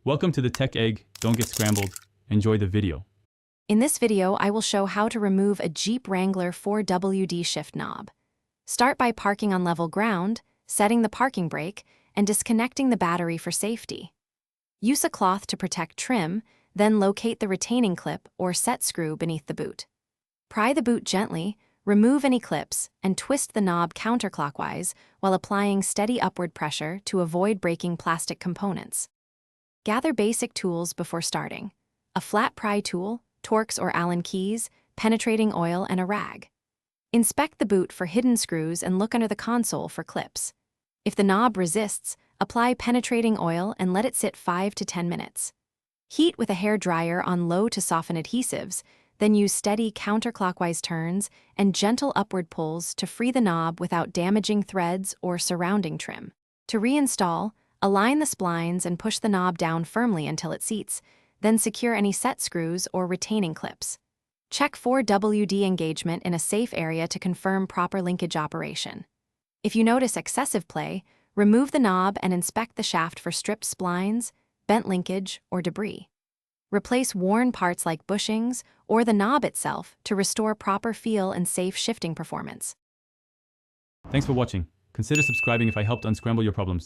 Welcome to the Tech Egg. Don't get scrambled. Enjoy the video. In this video, I will show how to remove a Jeep Wrangler 4WD shift knob. Start by parking on level ground, setting the parking brake, and disconnecting the battery for safety. Use a cloth to protect trim, then locate the retaining clip or set screw beneath the boot. Pry the boot gently, remove any clips, and twist the knob counterclockwise while applying steady upward pressure to avoid breaking plastic components. Gather basic tools before starting: a flat pry tool, Torx or Allen keys, penetrating oil, and a rag. Inspect the boot for hidden screws and look under the console for clips. If the knob resists, apply penetrating oil and let it sit 5 to 10 minutes. Heat with a hair dryer on low to soften adhesives, then use steady counterclockwise turns and gentle upward pulls to free the knob without damaging threads or surrounding trim. To reinstall, align the splines and push the knob down firmly until it seats, then secure any set screws or retaining clips. Check 4WD engagement in a safe area to confirm proper linkage operation. If you notice excessive play, remove the knob and inspect the shaft for stripped splines, bent linkage, or debris. Replace worn parts like bushings or the knob itself to restore proper feel and safe shifting performance. Thanks for watching. Consider subscribing if I helped unscramble your problems.